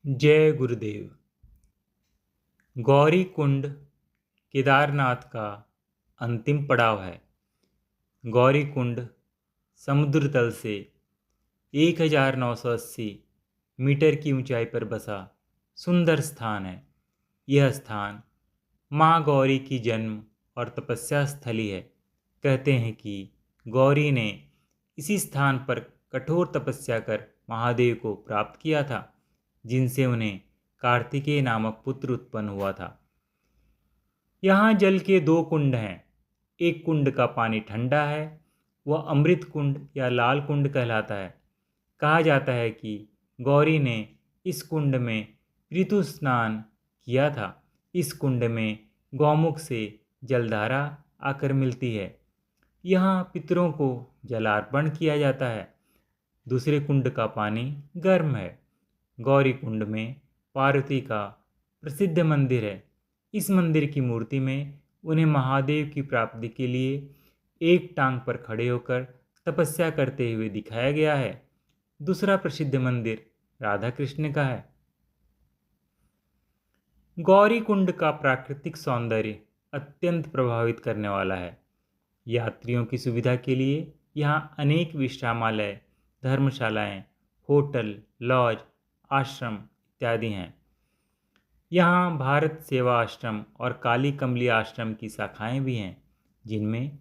जय गुरुदेव। गौरी कुंड केदारनाथ का अंतिम पड़ाव है। गौरी कुंड समुद्र तल से 1980 मीटर की ऊंचाई पर बसा सुंदर स्थान है। यह स्थान माँ गौरी की जन्म और तपस्या स्थली है। कहते हैं कि गौरी ने इसी स्थान पर कठोर तपस्या कर महादेव को प्राप्त किया था, जिनसे उन्हें कार्तिकेय नामक पुत्र उत्पन्न हुआ था। यहाँ जल के दो कुंड हैं। एक कुंड का पानी ठंडा है, वह अमृत कुंड या लाल कुंड कहलाता है। कहा जाता है कि गौरी ने इस कुंड में ऋतु स्नान किया था। इस कुंड में गौमुख से जलधारा आकर मिलती है। यहाँ पितरों को जलार्पण किया जाता है। दूसरे कुंड का पानी गर्म है। गौरी कुंड में पार्वती का प्रसिद्ध मंदिर है। इस मंदिर की मूर्ति में उन्हें महादेव की प्राप्ति के लिए एक टांग पर खड़े होकर तपस्या करते हुए दिखाया गया है। दूसरा प्रसिद्ध मंदिर राधा कृष्ण का है। गौरी कुंड का प्राकृतिक सौंदर्य अत्यंत प्रभावित करने वाला है। यात्रियों की सुविधा के लिए यहाँ अनेक विश्रामालय, धर्मशालाएं, होटल, लॉज, आश्रम इत्यादि हैं। यहाँ भारत सेवा आश्रम और काली कमली आश्रम की शाखाएं भी हैं, जिनमें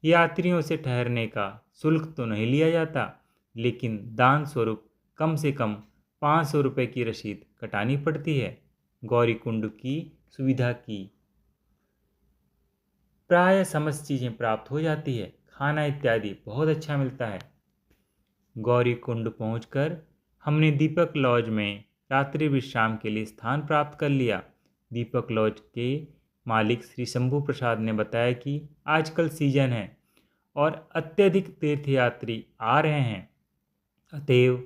यात्रियों से ठहरने का शुल्क तो नहीं लिया जाता, लेकिन दान स्वरूप कम से कम 500 रुपये की रसीद कटानी पड़ती है। गौरी कुंड की सुविधा की प्राय समस्त चीज़ें प्राप्त हो जाती है। खाना इत्यादि बहुत अच्छा मिलता है। गौरी कुंड पहुंचकर हमने दीपक लॉज में रात्रि विश्राम के लिए स्थान प्राप्त कर लिया। दीपक लॉज के मालिक श्री शंभू प्रसाद ने बताया कि आजकल सीजन है और अत्यधिक तीर्थयात्री आ रहे हैं, अतएव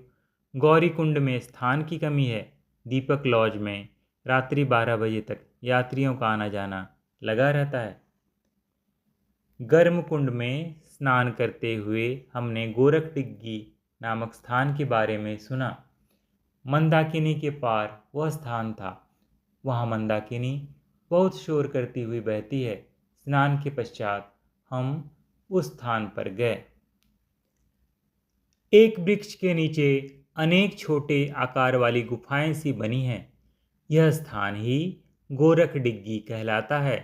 गौरी कुंड में स्थान की कमी है। दीपक लॉज में रात्रि 12 बजे तक यात्रियों का आना जाना लगा रहता है। गर्म कुंड में स्नान करते हुए हमने गोरख डिग्गी नामक स्थान के बारे में सुना। मंदाकिनी के पार वह स्थान था। वहाँ मंदाकिनी बहुत शोर करती हुई बहती है। स्नान के पश्चात हम उस स्थान पर गए। एक वृक्ष के नीचे अनेक छोटे आकार वाली गुफाएं सी बनी हैं। यह स्थान ही गोरख डिग्गी कहलाता है।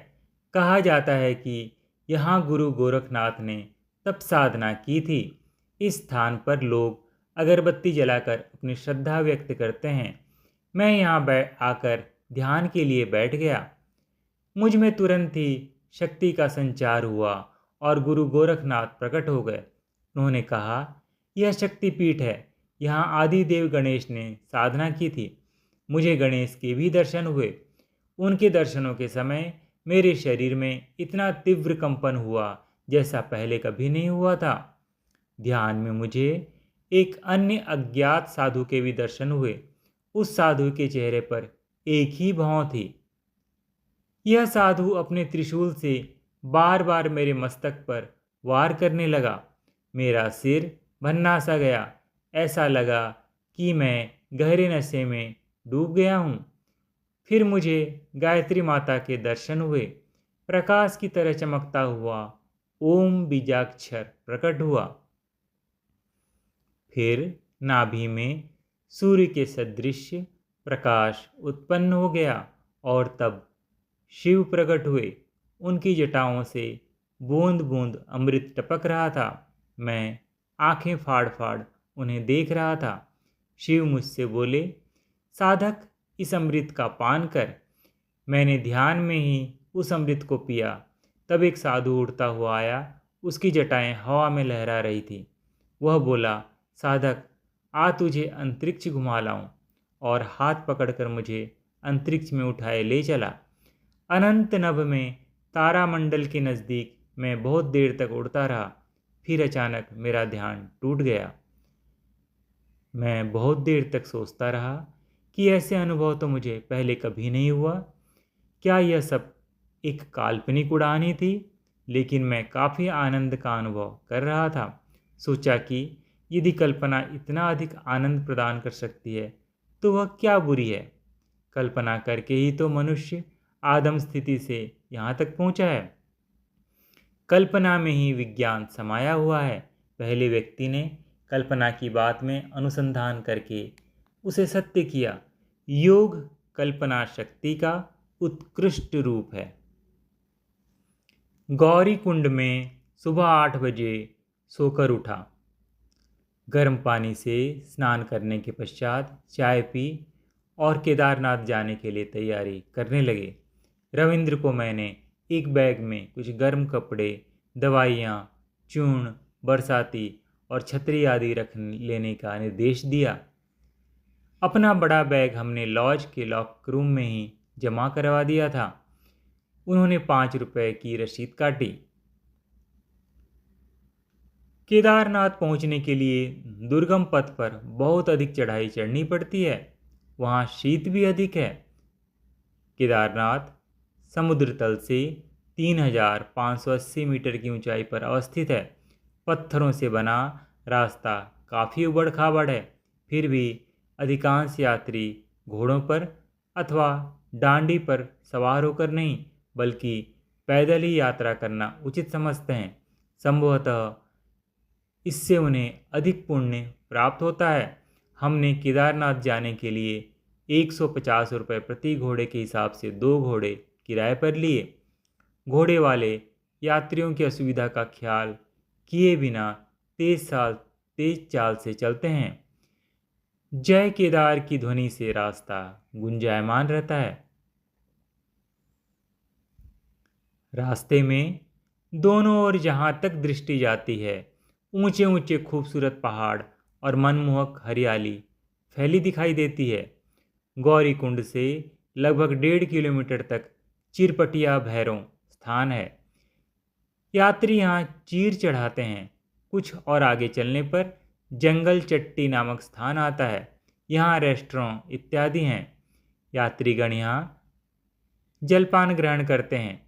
कहा जाता है कि यहाँ गुरु गोरखनाथ ने तप साधना की थी। इस स्थान पर लोग अगरबत्ती जलाकर अपनी श्रद्धा व्यक्त करते हैं। मैं यहाँ आकर ध्यान के लिए बैठ गया। मुझ में तुरंत ही शक्ति का संचार हुआ और गुरु गोरखनाथ प्रकट हो गए। उन्होंने कहा, यह शक्तिपीठ है। यहाँ आदिदेव गणेश ने साधना की थी। मुझे गणेश के भी दर्शन हुए। उनके दर्शनों के समय मेरे शरीर में इतना तीव्र कंपन हुआ जैसा पहले कभी नहीं हुआ था। ध्यान में मुझे एक अन्य अज्ञात साधु के भी दर्शन हुए। उस साधु के चेहरे पर एक ही भाव थी। यह साधु अपने त्रिशूल से बार बार मेरे मस्तक पर वार करने लगा। मेरा सिर भन्ना सा गया। ऐसा लगा कि मैं गहरे नशे में डूब गया हूँ। फिर मुझे गायत्री माता के दर्शन हुए। प्रकाश की तरह चमकता हुआ ओम बीजाक्षर प्रकट हुआ। फिर नाभि में सूर्य के सदृश प्रकाश उत्पन्न हो गया और तब शिव प्रकट हुए। उनकी जटाओं से बूंद बूंद अमृत टपक रहा था। मैं आंखें फाड़ फाड़ उन्हें देख रहा था। शिव मुझसे बोले, साधक, इस अमृत का पान कर। मैंने ध्यान में ही उस अमृत को पिया। तब एक साधु उड़ता हुआ आया। उसकी जटाएं हवा में लहरा रही थी। वह बोला, साधक, आ तुझे अंतरिक्ष घुमा लाऊं, और हाथ पकड़कर मुझे अंतरिक्ष में उठाए ले चला। अनंत नभ में तारामंडल के नज़दीक मैं बहुत देर तक उड़ता रहा। फिर अचानक मेरा ध्यान टूट गया। मैं बहुत देर तक सोचता रहा कि ऐसे अनुभव तो मुझे पहले कभी नहीं हुआ। क्या यह सब एक काल्पनिक उड़ान ही थी? लेकिन मैं काफ़ी आनंद का अनुभव कर रहा था। सोचा कि यदि कल्पना इतना अधिक आनंद प्रदान कर सकती है तो वह क्या बुरी है। कल्पना करके ही तो मनुष्य आदम स्थिति से यहाँ तक पहुँचा है। कल्पना में ही विज्ञान समाया हुआ है। पहले व्यक्ति ने कल्पना की बात में अनुसंधान करके उसे सत्य किया। योग कल्पना शक्ति का उत्कृष्ट रूप है। गौरी कुंड में सुबह 8 बजे सोकर उठा। गर्म पानी से स्नान करने के पश्चात चाय पी और केदारनाथ जाने के लिए तैयारी करने लगे। रविंद्र को मैंने एक बैग में कुछ गर्म कपड़े, दवाइयाँ, चूर्ण, बरसाती और छतरी आदि रख लेने का निर्देश दिया। अपना बड़ा बैग हमने लॉज के लॉक रूम में ही जमा करवा दिया था। उन्होंने 5 रुपए की रसीद काटी। केदारनाथ पहुंचने के लिए दुर्गम पथ पर बहुत अधिक चढ़ाई चढ़नी पड़ती है। वहाँ शीत भी अधिक है। केदारनाथ समुद्र तल से 3580 मीटर की ऊंचाई पर अवस्थित है। पत्थरों से बना रास्ता काफ़ी उबड़ खाबड़ है। फिर भी अधिकांश यात्री घोड़ों पर अथवा डांडी पर सवार होकर नहीं बल्कि पैदल ही यात्रा करना उचित समझते हैं। संभवतः इससे उन्हें अधिक पुण्य प्राप्त होता है। हमने केदारनाथ जाने के लिए 150 रुपये प्रति घोड़े के हिसाब से 2 घोड़े किराए पर लिए। घोड़े वाले यात्रियों की असुविधा का ख्याल किए बिना तेज चाल से चलते हैं। जय केदार की ध्वनि से रास्ता गुंजायमान रहता है। रास्ते में दोनों ओर जहाँ तक दृष्टि जाती है ऊंचे ऊंचे खूबसूरत पहाड़ और मनमोहक हरियाली फैली दिखाई देती है। गौरी कुंड से लगभग 1.5 किलोमीटर तक चिरपटिया भैरव स्थान है। यात्री यहाँ चीर चढ़ाते हैं। कुछ और आगे चलने पर जंगल चट्टी नामक स्थान आता है। यहाँ रेस्टोरेंट इत्यादि हैं। यात्रीगण यहाँ जलपान ग्रहण करते हैं।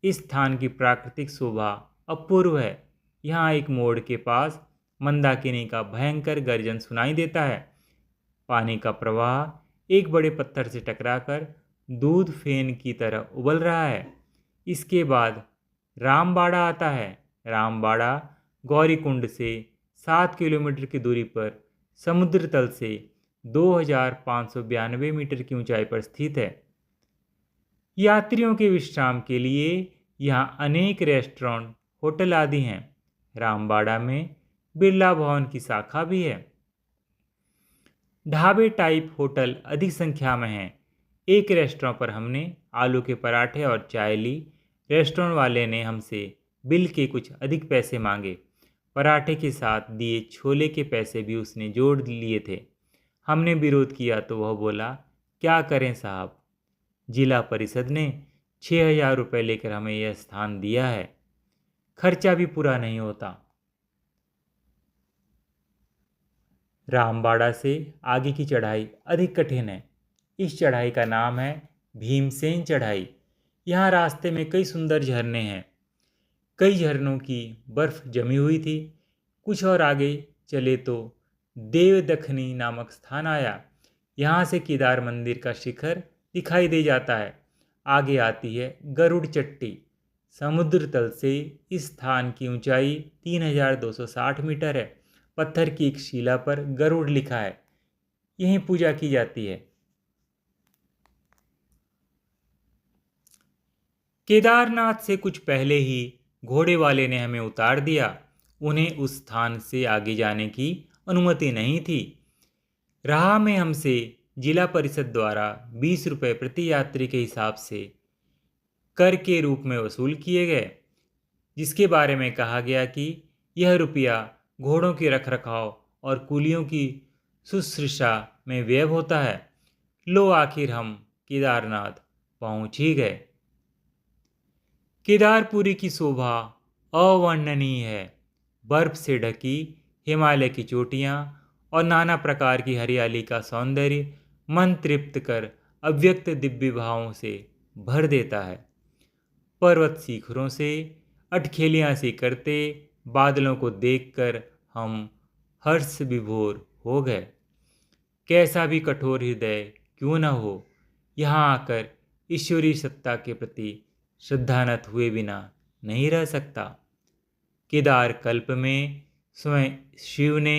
इस स्थान की प्राकृतिक शोभा अपूर्व है। यहाँ एक मोड़ के पास मंदाकिनी का भयंकर गर्जन सुनाई देता है। पानी का प्रवाह एक बड़े पत्थर से टकराकर दूध फेन की तरह उबल रहा है। इसके बाद रामबाड़ा आता है। रामबाड़ा गौरी कुंड से 7 किलोमीटर की दूरी पर समुद्र तल से 2592 मीटर की ऊंचाई पर स्थित है। यात्रियों के विश्राम के लिए यहाँ अनेक रेस्टोरेंट, होटल आदि हैं। रामबाड़ा में बिरला भवन की शाखा भी है। ढाबे टाइप होटल अधिक संख्या में हैं। एक रेस्टोरेंट पर हमने आलू के पराठे और चाय ली। रेस्टोरेंट वाले ने हमसे बिल के कुछ अधिक पैसे मांगे। पराठे के साथ दिए छोले के पैसे भी उसने जोड़ लिए थे। हमने विरोध किया तो वह बोला, क्या करें साहब, जिला परिषद ने 6000 रुपये लेकर हमें यह स्थान दिया है, खर्चा भी पूरा नहीं होता। रामबाड़ा से आगे की चढ़ाई अधिक कठिन है। इस चढ़ाई का नाम है भीमसेन चढ़ाई। यहाँ रास्ते में कई सुंदर झरने हैं। कई झरनों की बर्फ जमी हुई थी। कुछ और आगे चले तो देवदखनी नामक स्थान आया। यहाँ से केदार मंदिर का शिखर दिखाई दे जाता है। आगे आती है गरुड़ चट्टी। समुद्र तल से इस स्थान की ऊंचाई 3260 मीटर है। पत्थर की एक शिला पर गरुड़ लिखा है। यहीं पूजा की जाती है। केदारनाथ से कुछ पहले ही घोड़े वाले ने हमें उतार दिया। उन्हें उस स्थान से आगे जाने की अनुमति नहीं थी। राह में हमसे जिला परिषद द्वारा 20 रुपये प्रति यात्री के हिसाब से कर के रूप में वसूल किए गए, जिसके बारे में कहा गया कि यह रुपया घोड़ों के रखरखाव और कुलियों की शुश्रूषा में व्यय होता है। लो आखिर हम केदारनाथ पहुंच ही गए। केदारपुरी की शोभा अवर्णनीय है। बर्फ से ढकी हिमालय की चोटियाँ और नाना प्रकार की हरियाली का सौंदर्य मन तृप्त कर अव्यक्त दिव्य भावों से भर देता है। पर्वत शिखरों से अटखेलियाँ सी करते बादलों को देखकर हम हर्ष विभोर हो गए। कैसा भी कठोर हृदय क्यों न हो, यहाँ आकर ईश्वरीय सत्ता के प्रति श्रद्धानत हुए बिना नहीं रह सकता। केदार कल्प में स्वयं शिव ने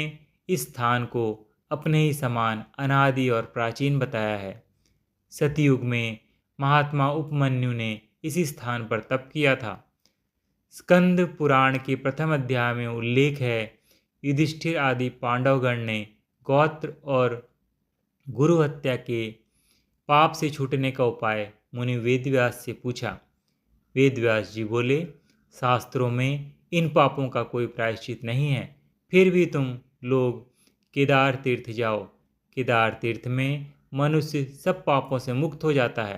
इस स्थान को अपने ही समान अनादि और प्राचीन बताया है। सतयुग में महात्मा उपमन्यु ने इसी स्थान पर तप किया था। स्कंद पुराण के प्रथम अध्याय में उल्लेख है, युधिष्ठिर आदि पांडवगण ने गोत्र और गुरु हत्या के पाप से छूटने का उपाय मुनि वेदव्यास से पूछा। वेदव्यास जी बोले, शास्त्रों में इन पापों का कोई प्रायश्चित नहीं है, फिर भी तुम लोग केदार तीर्थ जाओ। केदार तीर्थ में मनुष्य सब पापों से मुक्त हो जाता है।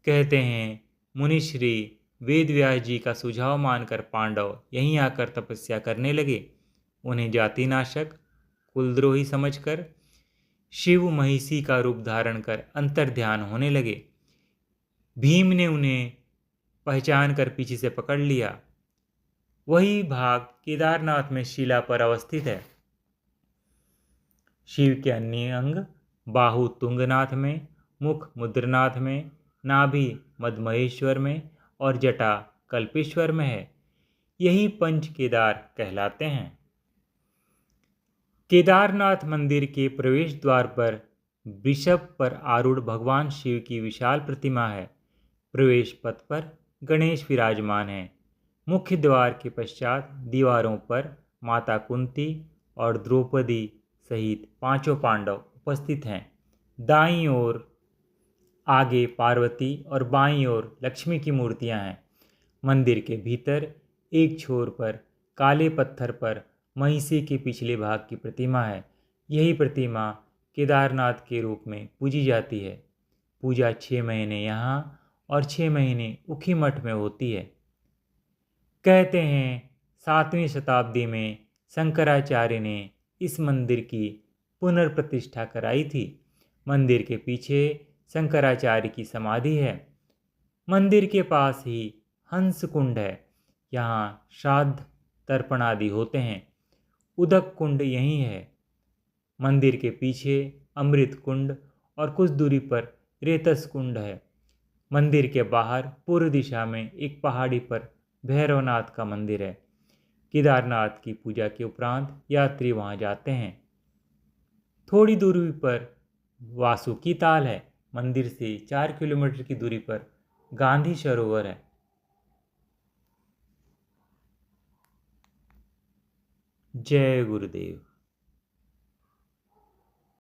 कहते हैं मुनिश्री वेदव्यास जी का सुझाव मानकर पांडव यहीं आकर तपस्या करने लगे। उन्हें जातिनाशक कुलद्रोही समझकर शिव महिषी का रूप धारण कर अंतर्ध्यान होने लगे। भीम ने उन्हें पहचान कर पीछे से पकड़ लिया। वही भाग केदारनाथ में शिला पर अवस्थित है। शिव के अन्य अंग बाहु तुंगनाथ में, मुख मुद्रनाथ में, नाभि मदमहेश्वर में और जटा कल्पेश्वर में है। यही पंच केदार कहलाते हैं। केदारनाथ मंदिर के प्रवेश द्वार पर वृषभ पर आरूढ़ भगवान शिव की विशाल प्रतिमा है। प्रवेश पथ पर गणेश विराजमान है। मुख्य द्वार के पश्चात दीवारों पर माता कुंती और द्रौपदी सहित पांचों पांडव उपस्थित हैं। दाईं ओर आगे पार्वती और बाईं ओर लक्ष्मी की मूर्तियां हैं। मंदिर के भीतर एक छोर पर काले पत्थर पर महिषी के पिछले भाग की प्रतिमा है। यही प्रतिमा केदारनाथ के रूप में पूजी जाती है। पूजा 6 महीने यहाँ और 6 महीने उखी मठ में होती है। कहते हैं 7वीं शताब्दी में शंकराचार्य ने इस मंदिर की पुनर्प्रतिष्ठा कराई थी। मंदिर के पीछे शंकराचार्य की समाधि है। मंदिर के पास ही हंस कुंड है। यहाँ श्राद्ध तर्पण आदि होते हैं। उदक कुंड यहीं है। मंदिर के पीछे अमृत कुंड और कुछ दूरी पर रेतस कुंड है। मंदिर के बाहर पूर्व दिशा में एक पहाड़ी पर भैरवनाथ का मंदिर है। केदारनाथ की पूजा के उपरांत यात्री वहां जाते हैं। थोड़ी दूरी पर वासुकी ताल है। मंदिर से 4 किलोमीटर की दूरी पर गांधी सरोवर है। जय गुरुदेव।